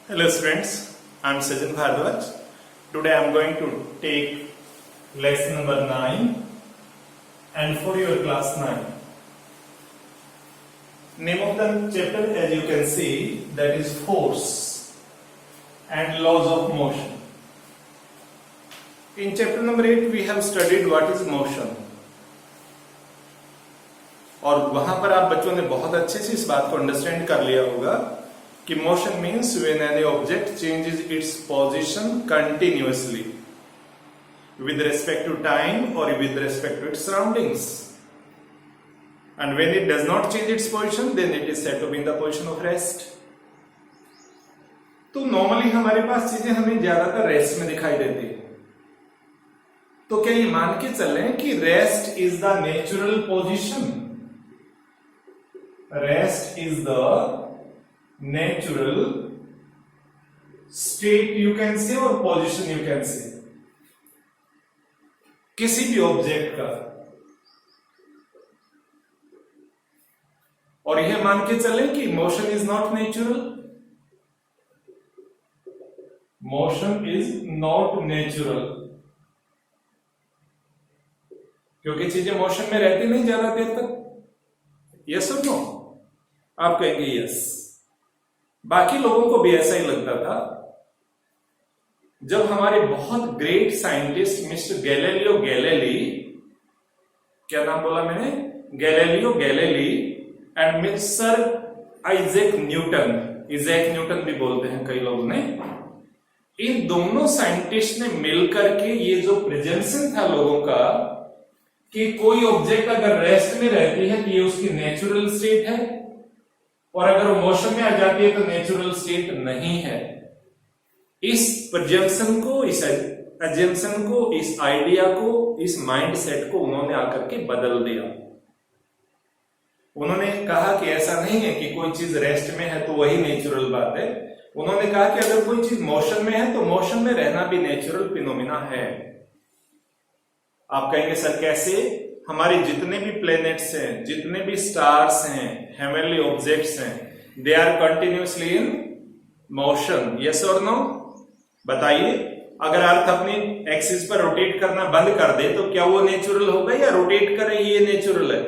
Hello students, I am Sajan Bhardwaj. Today I am going to take lesson number 9 and for your class 9. Name of the chapter as you can see that is force and laws of motion. In chapter number 8 we have studied what is motion. और वहां पर आप बच्चों ने बहुत अच्छे से इस बात को अंडरस्टैंड कर लिया होगा कि motion means when any object changes its position continuously with respect to time or with respect to its surroundings, and when it does not change its position then it is said to be in the position of rest. तो normally हमारे पास चीजें हमें ज्यादातर rest में दिखाई देती है, तो क्या ये मान के चलें कि rest is the natural position, rest is the natural state you can say और पोजीशन यू कैन से किसी भी ऑब्जेक्ट का, और यह मान के चले कि motion is not natural, motion is not natural, क्योंकि चीजें मोशन में रहती नहीं ज्यादा देर तक। यस और नो? आप कहेंगे यस। बाकी लोगों को भी ऐसा ही लगता था जब हमारे बहुत great scientist mister Galileo Galilei, क्या नाम बोला मैंने? Galileo Galilei and mister Isaac Newton, Isaac Newton भी बोलते हैं कई लोग ने, इन दोनों साइंटिस्ट ने मिलकर के ये जो प्रेजेंशन था लोगों का कि कोई ऑब्जेक्ट अगर रेस्ट में रहती है तो ये उसकी नेचुरल स्टेट है, और अगर वो मोशन में आ जाती है तो नेचुरल स्टेट नहीं है। इस प्रजम्पशन को, इस अजम्पशन को, इस आइडिया को, इस माइंड सेट को उन्होंने आकर के बदल दिया। उन्होंने कहा कि ऐसा नहीं है कि कोई चीज रेस्ट में है तो वही नेचुरल बात है। उन्होंने कहा कि अगर कोई चीज मोशन में है तो मोशन में रहना भी नेचुरल फिनोमिना है। आप कहेंगे सर कैसे? हमारे जितने भी प्लैनेट्स हैं, जितने भी स्टार्स हैं, हेवनली ऑब्जेक्ट्स हैं, they are continuously in motion. Yes और नो? बताइए, अगर अर्थ अपनी एक्सिस पर रोटेट करना बंद कर दे तो क्या वो नेचुरल होगा या रोटेट करे ये नेचुरल है?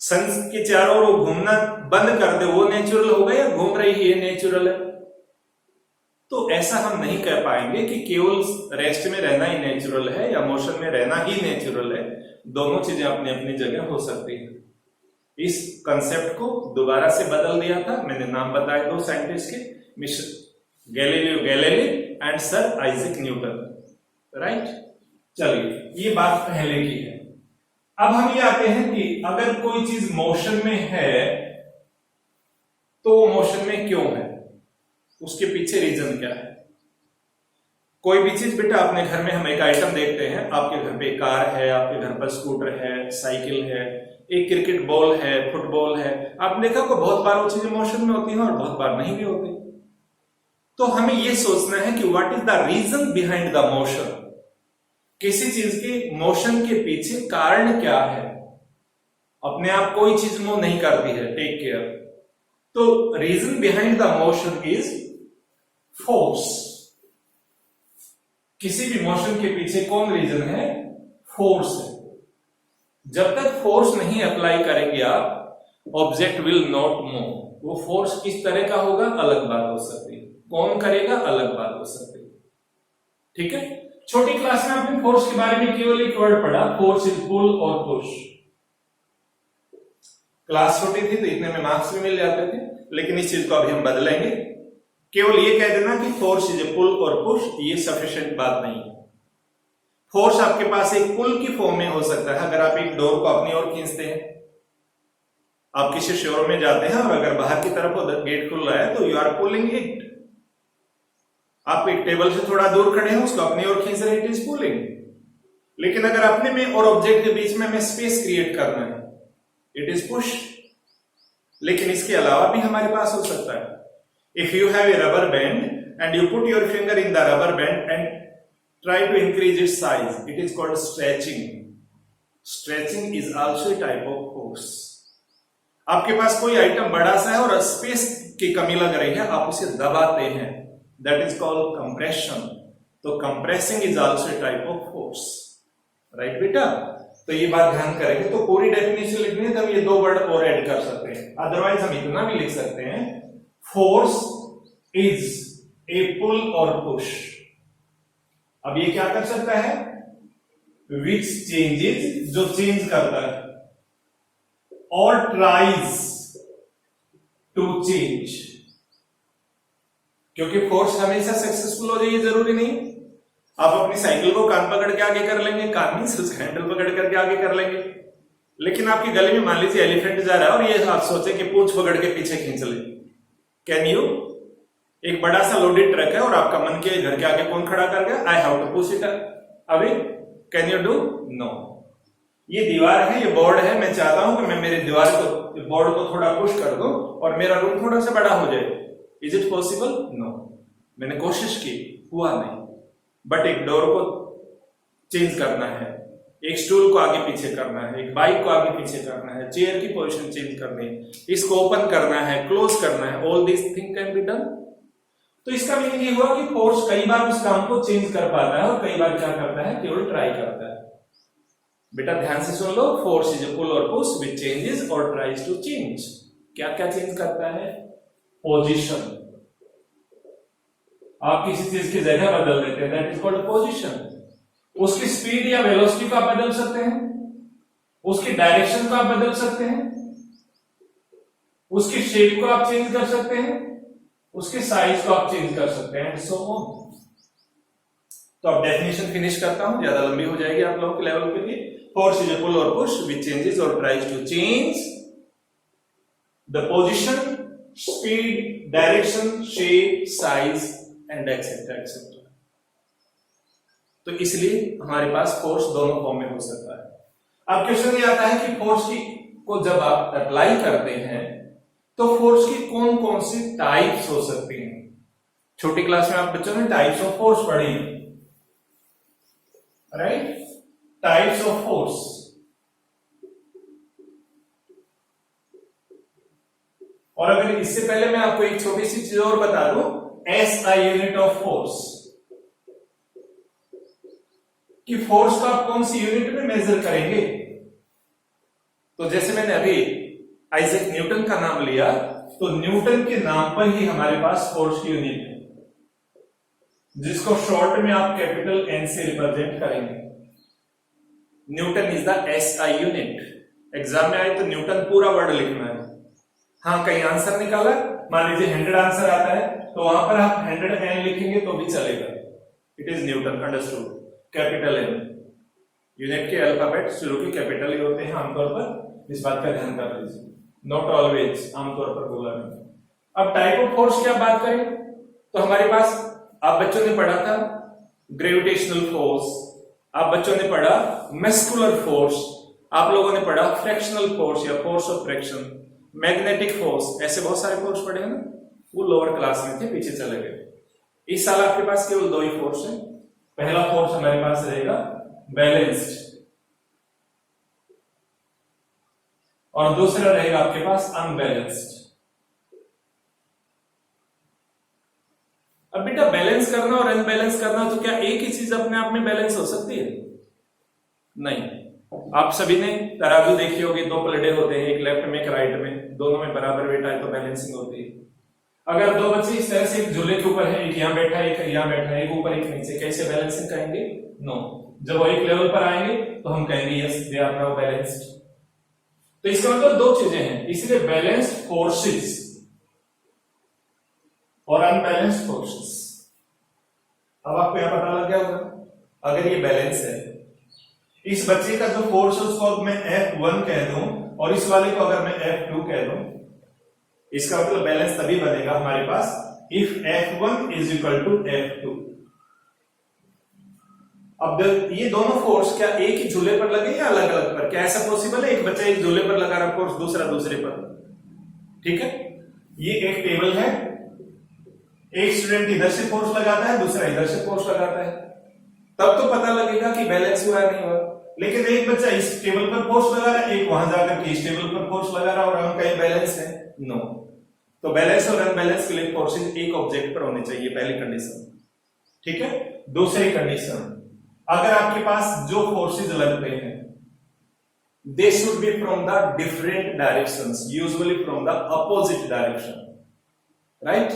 सन के चारों ओर घूमना बंद कर दे वो नेचुरल होगा या घूम रही है ये नेचुरल है? तो ऐसा हम नहीं कह पाएंगे कि केवल रेस्ट में रहना ही नेचुरल है या मोशन में रहना ही नेचुरल है। दोनों चीजें अपनी अपनी जगह हो सकती है। इस कंसेप्ट को दोबारा से बदल दिया था, मैंने नाम बताए दो साइंटिस्ट के, mister Galileo Galilei and sir Isaac Newton. Right, चलिए ये बात पहले की है। अब हम ये आते हैं कि अगर कोई चीज मोशन में है तो मोशन में क्यों है, उसके पीछे रीजन क्या है। कोई भी चीज, बेटा अपने घर में हम एक आइटम देखते हैं, आपके घर पे कार है, आपके घर पर स्कूटर है, साइकिल है, एक क्रिकेट बॉल है, फुटबॉल है, आपने देखा को बहुत बार वो चीजें मोशन में होती हैं और बहुत बार नहीं भी होती। तो हमें यह सोचना है कि what is the reason behind the motion, किसी चीज के मोशन के पीछे कारण क्या है। अपने आप कोई चीज मूव नहीं करती है, टेक केयर। तो reason behind the motion is force. किसी भी मोशन के पीछे कौन रीजन है? फोर्स है। जब तक फोर्स नहीं अप्लाई करेंगे आप, ऑब्जेक्ट विल नॉट मूव। वो फोर्स किस तरह का होगा अलग बात हो सकती है, कौन करेगा अलग बात हो सकती है। ठीक है, छोटी क्लास में आपने फोर्स के बारे में केवल एक वर्ड पढ़ा, फोर्स इज पुल और पुश। क्लास छोटी थी तो इतने में मार्क्स भी मिल जाते थे, लेकिन इस चीज को अभी हम बदलेंगे। केवल ये कह देना कि फोर्स इज ए पुल और पुश, ये सफिशिएंट बात नहीं है। फोर्स आपके पास एक पुल की फॉर्म में हो सकता है। अगर आप एक डोर को अपनी ओर खींचते हैं, आप किसी शोरूम में जाते हैं और अगर बाहर की तरफ गेट खुल रहा है तो यू आर पुलिंग इट। आप एक टेबल से थोड़ा दूर खड़े हैं, उसको अपनी ओर खींच रहे, इट इज पुलिंग। लेकिन अगर अपने में और ऑब्जेक्ट के बीच में हमें स्पेस क्रिएट करना है, इट इज पुश। लेकिन इसके अलावा भी हमारे पास हो सकता है। If you have a rubber band and you put your finger in the rubber band and try to increase its size, it is called stretching. Stretching is also a type of force. आपके पास कोई item बड़ा सा है और space की कमी लग रही है, आप उसे दबाते हैं, दैट इज कॉल्ड कंप्रेशन। तो compressing is also type of force, right बेटा। तो ये बात ध्यान करेंगे। तो पूरी डेफिनेशन लिखनी है तो हम ये दो वर्ड और ऐड कर सकते हैं, अदरवाइज हम इतना भी लिख सकते हैं, फोर्स इज ए पुल और पुश। अब ये क्या कर सकता है, विच चेंजेस, जो चेंज करता है, और ट्राइज टू चेंज। क्योंकि फोर्स हमेशा सक्सेसफुल हो जाए जरूरी नहीं। आप अपनी साइकिल को कान पकड़ के आगे कर लेंगे, कान नहीं से उसका हैंडल पकड़ करके आगे कर लेंगे, लेकिन आपकी गले में मान लीजिए एलिफेंट जा रहा है और ये आप सोचे कि पूंछ पकड़ के पीछे खींच ले, कैन यू? एक बड़ा सा लोडेड ट्रक है और आपका मन के घर के आगे कौन खड़ा कर गया, I have to push it away, can you do? No. ये दीवार है, ये बोर्ड है, मैं चाहता हूं कि मैं मेरी दीवार को, बोर्ड को थोड़ा पुश कर दूं और मेरा रूम थोड़ा सा बड़ा हो जाए, इज इट पॉसिबल? नो। मैंने कोशिश की, हुआ नहीं। बट एक डोर को चेंज करना है, एक स्टूल को आगे पीछे करना है, एक बाइक को आगे पीछे करना है, चेयर की पोजीशन चेंज करनी है, इसको ओपन करना है, क्लोज करना है, all this thing can be done. तो इसका मीनिंग ये हुआ कि फोर्स कई बार उस काम को चेंज कर पाता है और कई बार क्या करता है, केवल ट्राई करता है। बेटा ध्यान से सुन लो, फोर्स इज ए पुल और पुश व्हिच चेंजेस और ट्राइज टू चेंज। क्या क्या चेंज करता है? पोजीशन। आप किसी चीज की जगह बदल देते हैं, दैट इज कॉल्ड पोजीशन। उसकी स्पीड या वेलोसिटी को आप बदल सकते हैं, उसकी डायरेक्शन को आप बदल सकते हैं, उसकी शेप को आप चेंज कर सकते हैं, उसके साइज को आप चेंज कर सकते हैं, सो ऑन। तो अब डेफिनेशन फिनिश करता हूं, ज्यादा लंबी हो जाएगी आप लोगों के लेवल के लिए। फोर्स इज ए पुल और पुश व्हिच चेंजेस और tries to change the position, speed, direction, shape, size and etcetera etcetera. तो इसलिए हमारे पास फोर्स दोनों फॉर्म में हो सकता है। अब क्वेश्चन ये आता है कि फोर्स की को जब आप अप्लाई करते हैं तो फोर्स की कौन कौन सी टाइप्स हो सकती हैं। छोटी क्लास में आप बच्चों ने टाइप्स ऑफ फोर्स पढ़ी, राइट? Types of force. और अगर इससे पहले मैं आपको एक छोटी सी चीज और बता दूं, SI यूनिट ऑफ फोर्स, कि फोर्स को आप कौन सी यूनिट में मेजर करेंगे। तो जैसे मैंने अभी आइजैक न्यूटन का नाम लिया, तो न्यूटन के नाम पर ही हमारे पास फोर्स की यूनिट है, जिसको शॉर्ट में आप कैपिटल N से रिप्रेजेंट करेंगे। Newton is the SI unit. Exam में आए तो न्यूटन पूरा वर्ड लिखना है। हाँ, कहीं आंसर निकाला, मान लीजिए 100 आंसर आता है तो वहां पर आप 100 N लिखेंगे तो भी चलेगा। It is Newton, understood. Capital N, unit के अल्फाबेट शुरू के कैपिटल ही होते हैं आमतौर पर, इस बात का ध्यान कर लीजिए। नॉट ऑलवेज, आमतौर पर बोला नहीं। अब टाइप ऑफ फोर्स की आप बात करें तो हमारे पास, आप बच्चों ने पढ़ा था ग्रेविटेशनल फोर्स, आप बच्चों ने पढ़ा मस्कुलर फोर्स, आप लोगों ने पढ़ा फ्रैक्शनल फोर्स या force of fraction, magnetic force, ऐसे बहुत सारे फोर्स पढ़े हैं ना, वो लोअर क्लास में थे, पीछे चले गए। इस साल आपके पास केवल दो ही फोर्स है। पहला फोर्स हमारे पास रहेगा बैलेंस्ड, और दूसरा रहेगा आपके पास अनबैलेंस्ड। अब बेटा बैलेंस करना और अनबैलेंस करना, तो क्या एक ही चीज अपने आप में बैलेंस हो सकती है? नहीं। आप सभी ने तराजू देखी होगी, दो प्लेटें होते हैं, एक लेफ्ट में एक राइट में, दोनों में बराबर वेट आए तो बैलेंसिंग होती है। अगर दो बच्चे इस तरह से एक झूले के ऊपर है, एक यहाँ बैठा है, एक यहाँ बैठा है, एक ऊपर एक नीचे, कैसे बैलेंसिंग कहेंगे? नो। जब वो एक लेवल पर आएंगे तो हम कहेंगे yes they are now balanced. तो इसका मतलब दो चीजें हैं, इसलिए बैलेंस्ड फोर्सेस और अनबैलेंस्ड फोर्सेस। अब आपको यहां पता लग गया होगा, अगर ये बैलेंस है, इस बच्चे का जो फोर्स है उसको मैं F1 कह दूं और इस वाले को अगर मैं F2 कह दूं, इसका मतलब बैलेंस तभी बनेगा हमारे पास if F1 is equal to F2। अब ये दोनों फोर्स क्या एक ही झूले पर लगे या अलग अलग पर? क्या ऐसा पॉसिबल है एक बच्चा एक झूले पर लगा रहा फोर्स, दूसरा दूसरे पर? ठीक है, ये एक टेबल है, एक स्टूडेंट इधर से फोर्स लगाता है, दूसरा इधर से फोर्स लगाता है, तब तो पता लगेगा कि बैलेंस हुआ नहीं हुआ। लेकिन एक बच्चा इस टेबल पर फोर्स लगा रहा है, एक वहां जाकर के इस टेबल पर फोर्स लगा रहा है, और हम कहीं बैलेंस है? नो। तो बैलेंस और अनबैलेंस के लिए फोर्सेज एक ऑब्जेक्ट पर होने चाहिए, पहली कंडीशन। ठीक है। दूसरी कंडीशन, अगर आपके पास जो फोर्सेज लगते हैं they should be from the different directions, usually from the opposite direction, right?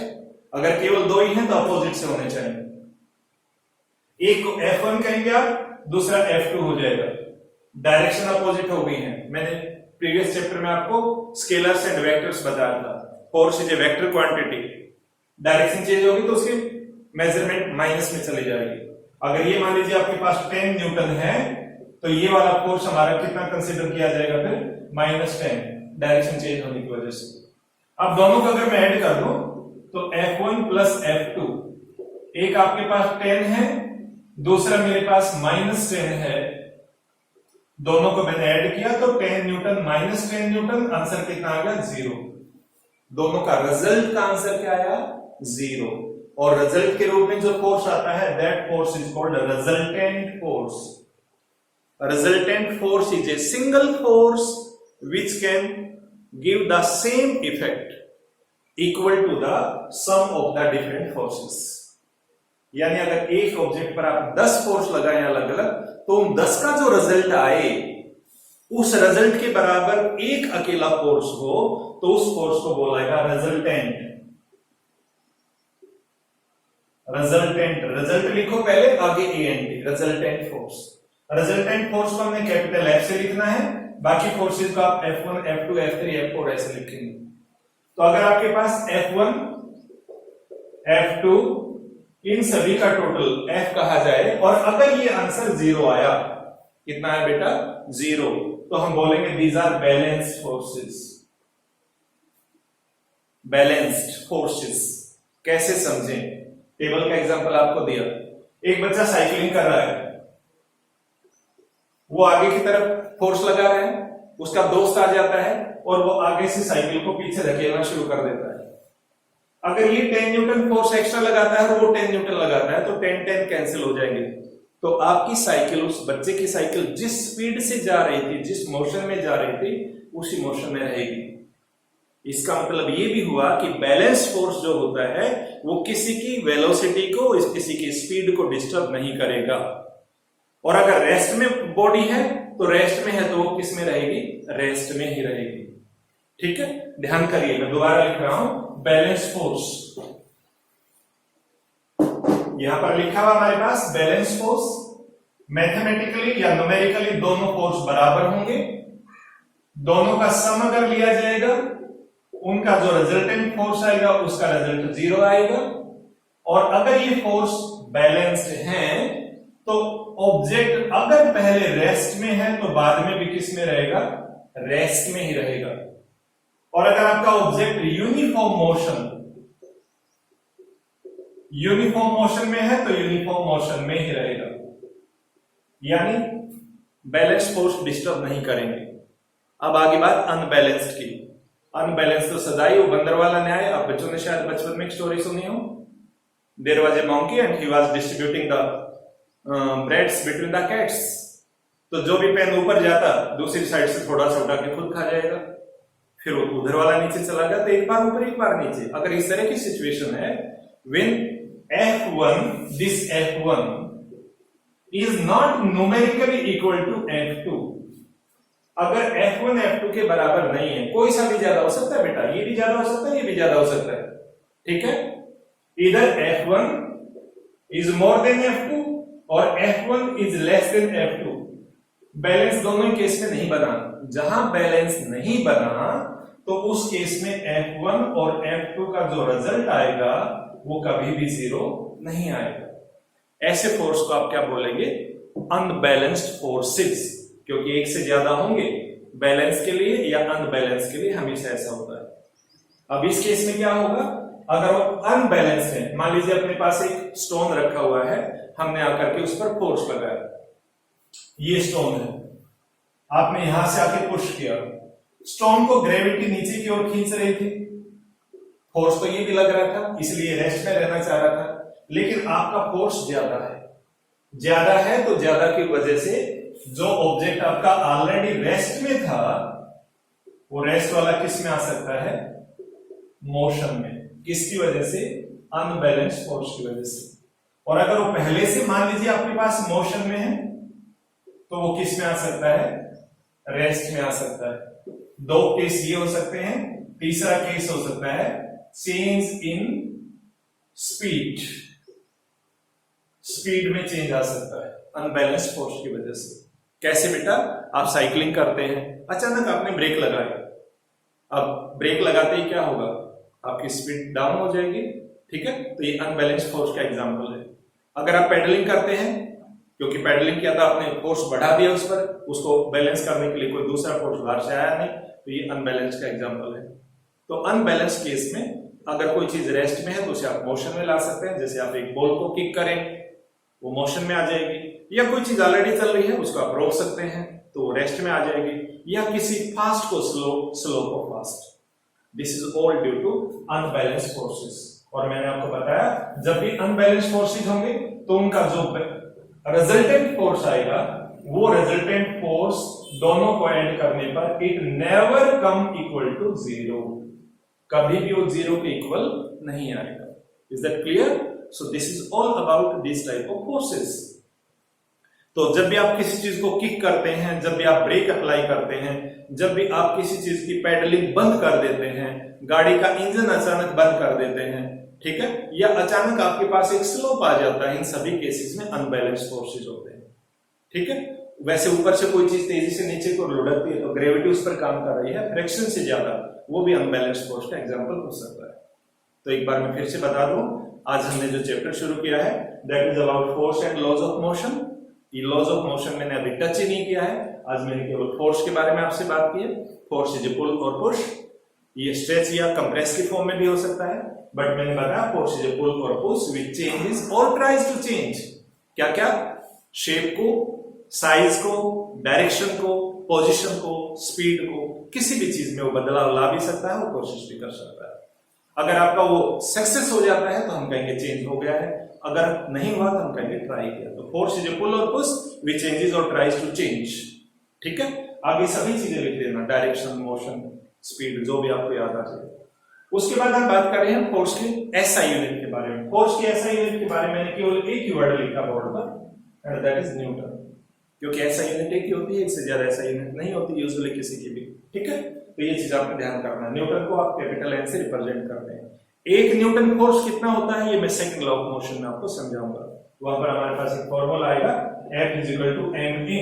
अगर केवल दो ही हैं तो अपोजिट से होने चाहिए। एक को F1 कहेंगे आप, दूसरा F2 हो जाएगा, डायरेक्शन अपोजिट हो गई है। मैंने प्रीवियस चैप्टर में आपको स्केलर्स एंड वेक्टर्स बताया था। Force is a vector quantity, direction change होगी तो उसकी मेजरमेंट माइनस में चली जाएगी। अगर ये मान लीजिए आपके पास 10 न्यूटन है तो ये वाला फोर्स हमारा कितना कंसीडर किया जाएगा फिर? -10, डायरेक्शन चेंज होने की वजह से। अब दोनों को अगर मैं ऐड कर दूं तो F1 प्लस F2, एक आपके पास 10 है, दूसरा मेरे पास -10 है, दोनों को मैंने ऐड किया तो 10 न्यूटन -10 न्यूटन, आंसर कितना आ गया? 0। दोनों का रिजल्ट का आंसर क्या आया? 0। और रिजल्ट के रूप में जो फोर्स आता है that force is called resultant force. Resultant force is a single force which can give the same effect equal to the sum of the different forces। यानी अगर एक ऑब्जेक्ट पर आप 10 फोर्स लगाएं अलग अलग, तो उन 10 का जो रिजल्ट आए उस रिजल्ट के बराबर एक अकेला फोर्स हो तो उस फोर्स को बोलेगा रिजल्टेंट। रिजल्टेंट, रिजल्ट लिखो पहले, आगे anti, resultant force. Resultant force को हमने कैपिटल F से लिखना है, बाकी फोर्सेस को आप F1, F2, F3, F4 ऐसे लिखेंगे। तो अगर आपके पास F1, F2 इन सभी का टोटल F कहा जाए और अगर ये आंसर 0 आया, कितना है बेटा? 0, तो हम बोलेंगे these are balanced forces. Balanced forces कैसे समझें? टेबल का एग्जांपल आपको दिया। एक बच्चा साइकिलिंग कर रहा है, वो आगे की तरफ फोर्स लगा रहा है, उसका दोस्त आ जाता है और वो आगे से साइकिल को पीछे धकेलना शुरू कर देता है। अगर ये 10 न्यूटन फोर्स एक्स्ट्रा लगाता है और वो 10 न्यूटन लगाता है तो 10 कैंसिल हो जाएंगे। तो आपकी साइकिल, उस बच्चे की साइकिल जिस स्पीड से जा रही थी, जिस मोशन में जा रही थी, उसी मोशन में रहेगी। इसका मतलब ये भी हुआ कि बैलेंस फोर्स जो होता है वो किसी की वेलोसिटी को, किसी की स्पीड को डिस्टर्ब नहीं करेगा। और अगर रेस्ट में बॉडी है तो रेस्ट में है तो वो किस में रहेगी? रेस्ट में ही रहेगी। ठीक है, ध्यान करिए, मैं दोबारा लिख रहा हूं बैलेंस फोर्स। यहां पर लिखा हुआ हमारे पास बैलेंस फोर्स। मैथमेटिकली या न्यूमेरिकली दोनों फोर्स बराबर होंगे, दोनों का सम अगर लिया जाएगा, उनका जो रिजल्टेंट फोर्स आएगा उसका रिजल्ट 0 आएगा। और अगर ये फोर्स बैलेंस्ड हैं तो ऑब्जेक्ट अगर पहले रेस्ट में है तो बाद में भी किस में रहेगा? रेस्ट में ही रहेगा। और अगर आपका ऑब्जेक्ट यूनिफॉर्म मोशन में है तो यूनिफॉर्म मोशन में ही रहेगा, यानी बैलेंस फोर्स डिस्टर्ब नहीं करेंगे। अब आगे बात अनबैलेंस्ड की। अनबैलेंस तो सदाई वो बंदर वाला न्याय, आप बच्चों ने शायद बचपन में एक स्टोरी सुनी हो। There was a monkey and he was distributing the breads between the cats. तो जो भी पेन ऊपर जाता दूसरी साइड से थोड़ा सा उठा के खुद खा जाएगा, फिर वो उधर वाला नीचे चला गया, तो एक बार ऊपर एक बार नीचे। अगर इस तरह की सिचुएशन है, when F1, this F1 is not numerically equal to F2, अगर F1 F2 के बराबर नहीं है, कोई सा भी ज्यादा हो सकता है बेटा, ये भी ज्यादा हो सकता है, ये भी ज्यादा हो सकता है। ठीक है, इधर F1 is more than F2 और F1 is less than F2। Balance दोनों केस में नहीं बना। जहां बैलेंस नहीं बना तो उस केस में F1 और F2 का जो रिजल्ट आएगा वो कभी भी 0 नहीं आएगा। ऐसे फोर्स को आप क्या बोलेंगे? अनबैलेंस्ड फोर्सेस, क्योंकि एक से ज्यादा होंगे। बैलेंस के लिए या अनबैलेंस के लिए हमेशा ऐसा होता है। अब इस केस में क्या होगा? अगर वो अनबैलेंस है, मान लीजिए अपने पास एक स्टोन रखा हुआ है, हमने आकर के उस पर फोर्स लगाया, ये स्टोन है, आपने यहां से आके पुश किया, स्टोन को ग्रेविटी नीचे की ओर खींच रही थी, फोर्स तो ये भी लग रहा था, इसलिए रेस्ट में रहना चाह रहा था, लेकिन आपका फोर्स ज्यादा है तो ज्यादा की वजह से जो ऑब्जेक्ट आपका ऑलरेडी रेस्ट में था वो रेस्ट वाला किस में आ सकता है, मोशन में। किसकी वजह से, अनबैलेंस फोर्स की वजह से। और अगर वो पहले से मान लीजिए आपके पास मोशन में है तो वो किस में आ सकता है, रेस्ट में आ सकता है। दो केस ये हो सकते हैं। तीसरा केस हो सकता है चेंज इन स्पीड, स्पीड में चेंज आ सकता है अनबैलेंस फोर्स की वजह से। कैसे बेटा, आप साइकिलिंग करते हैं, अचानक आपने ब्रेक लगाया, अब ब्रेक लगाते ही क्या होगा, आपकी स्पीड डाउन हो जाएगी, ठीक है। तो ये अनबैलेंस फोर्स का एग्जांपल है। अगर आप पेडलिंग करते हैं, क्योंकि पेडलिंग किया था आपने, फोर्स बढ़ा दिया उस पर, उसको बैलेंस करने के लिए कोई दूसरा फोर्स बाहर से आया नहीं, तो ये अनबैलेंस का एग्जांपल है। तो अनबैलेंस केस में अगर कोई चीज रेस्ट में है तो उसे आप मोशन में ला सकते हैं। जैसे आप एक बॉल को किक करें, वो मोशन में आ जाएगी, या कोई चीज ऑलरेडी चल रही है उसको आप रोक सकते हैं तो वो रेस्ट में आ जाएगी, या किसी फास्ट को स्लो, स्लो को fast. This is all due to unbalance forces. और मैंने आपको बताया जब भी अनबैलेंस फोर्सेस होंगे तो उनका जो रिजल्टेंट फोर्स आएगा, वो रिजल्टेंट फोर्स दोनों को ऐड करने पर it never come equal to zero, कभी भी वो जीरो के इक्वल नहीं आएगा। Is that clear? So this is all about this type of forces. तो जब भी आप किसी चीज को किक करते हैं, जब भी आप ब्रेक अप्लाई करते हैं, जब भी आप किसी चीज की पेडलिंग बंद कर देते हैं, गाड़ी का इंजन अचानक बंद कर देते हैं, ठीक है, या अचानक आपके पास एक स्लोप आ जाता है, इन सभी केसेस में अनबैलेंस फोर्सेस होते हैं, ठीक है। वैसे ऊपर से कोई चीज तेजी से नीचे को लुढ़कती है तो ग्रेविटी उस पर काम कर रही है फ्रिक्शन से ज्यादा, वो भी अनबैलेंस फोर्स का एग्जांपल हो सकता है। तो एक बार मैं फिर से बता दूं, आज हमने जो चैप्टर शुरू किया है that is about force and laws of motion. ये लॉज ऑफ मोशन मैंने अभी टच ही नहीं किया है, आज मैंने केवल फोर्स के बारे में आपसे बात की है। फोर्स इज पुल और पुश, ये स्ट्रेच या कंप्रेस की फॉर्म में भी हो सकता है, बट मैंने बताया फोर्स इज पुल और पुश व्हिच चेंजेस और ट्राइज टू चेंज। क्या क्या? शेप को, साइज को, डायरेक्शन को, पोजीशन को, स्पीड को, किसी भी चीज में वो बदलाव ला भी सकता है और कोशिश भी कर सकता है। अगर आपका वो सक्सेस हो जाता है तो हम कहेंगे चेंज हो गया है, अगर नहीं हुआ तो हम कहेंगे ट्राई किया। तो फोर्स इज ए पुल और पुश व्हिच चेंजेस और ट्राइज टू चेंज, ठीक है। आगे सभी चीजें लिख देना, डायरेक्शन, मोशन, स्पीड, जो भी आपको याद आ जाए। उसके बाद हम बात कर रहे हैं फोर्स के एसआई यूनिट के बारे में। फोर्स के एसआई यूनिट के बारे में मैंने केवल एक ही वर्ड लिखा बोर्ड पर, एंड दैट इज न्यूटन। क्योंकि ऐसा यूनिट एक ही होती है, इससे ज्यादा ऐसा यूनिट नहीं होती यूजुअली किसी की भी, ठीक है। तो ये चीज आपको ध्यान करना है। न्यूटन को आप कैपिटल एन से रिप्रेजेंट करते हैं। एक न्यूटन फोर्स कितना होता है ये मैं सेकंड लॉ ऑफ मोशन में आपको समझाऊंगा। वहां पर हमारे पास एक फॉर्मूला आएगा F = ma,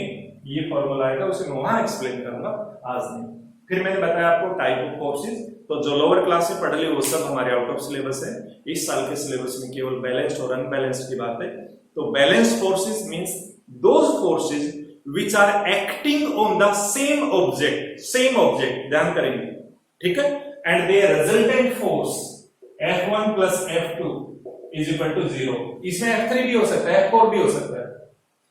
ये फॉर्मूला आएगा, उसे मैं वहां एक्सप्लेन करूंगा, आज नहीं। फिर मैंने बताया आपको टाइप ऑफ फोर्सेस, तो जो लोअर क्लास में पढ़ लिए वो सब हमारे आउट ऑफ सिलेबस है। इस साल के सिलेबस में केवल बैलेंस्ड और अनबैलेंस्ड की बात है। तो balanced forces means those forces which are acting on the same object, ध्यान करेंगे, ठीक है, and their resultant force F1 plus F2 is equal to 0। इसमें F3 भी हो सकता है, F4 भी हो सकता है,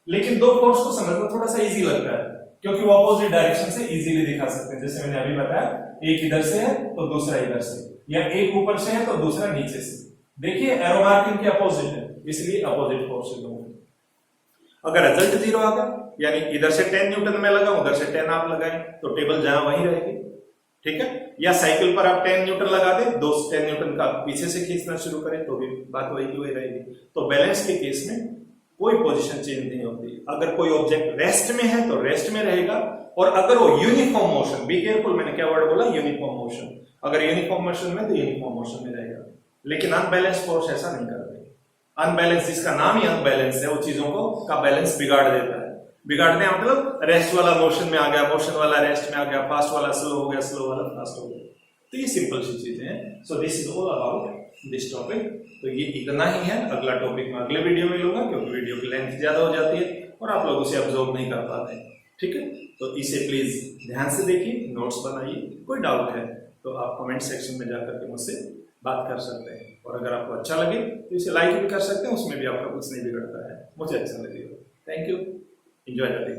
लेकिन दो फोर्स को समझना थोड़ा सा इजी लगता है क्योंकि वो अपोजिट डायरेक्शन से इजीली दिखा सकते हैं। जैसे मैंने अभी बताया, एक इधर से है तो दूसरा इधर से, या एक ऊपर से है तो दूसरा नीचे से। देखिए एरो मार्किंग के अपोजिट है, इसलिए अपोजिट फोर्सेस होंगे। अगर रिजल्ट 0 आ गया, यानी इधर से 10 न्यूटन में लगा, उधर से 10 आप लगाएं, तो टेबल जहां वहीं रहेगी, ठीक है। या साइकिल पर आप 10 न्यूटन लगा दें, 10 न्यूटन का पीछे से खींचना शुरू करें तो भी बात वही की वही रहेगी। तो बैलेंस के केस में कोई पोजीशन चेंज नहीं होती। अगर कोई ऑब्जेक्ट रेस्ट में है तो रेस्ट में रहेगा, और अगर वो यूनिफॉर्म मोशन, बी केयरफुल, मैंने क्या वर्ड बोला, यूनिफॉर्म मोशन, अगर यूनिफॉर्म मोशन में तो यूनिफॉर्म मोशन में रहेगा। लेकिन अनबैलेंस फोर्स ऐसा नहीं करते। अनबैलेंस, जिसका नाम ही अनबैलेंस है, वो चीजों को का बैलेंस बिगाड़ देता है। बिगाड़ने मतलब रेस्ट वाला मोशन में आ गया, मोशन वाला रेस्ट में आ गया, फास्ट वाला स्लो हो गया, स्लो वाला फास्ट हो गया। तो ये सिंपल सी चीजें हैं। सो this is all about this topic. तो ये इतना ही है, अगला टॉपिक मैं अगले वीडियो में लूंगा क्योंकि वीडियो की लेंथ ज्यादा हो जाती है और आप लोग उसे अब्जॉर्ब नहीं कर पाते हैं, ठीक है। तो इसे प्लीज ध्यान से देखिए, नोट्स बनाइए। कोई डाउट है तो आप कमेंट सेक्शन में जाकर के मुझसे बात कर सकते हैं, और अगर आपको अच्छा लगे तो इसे लाइक भी कर सकते हैं, उसमें भी आपका कुछ नहीं बिगड़ता है, मुझे अच्छा लगेगा। Thank you, enjoy the day.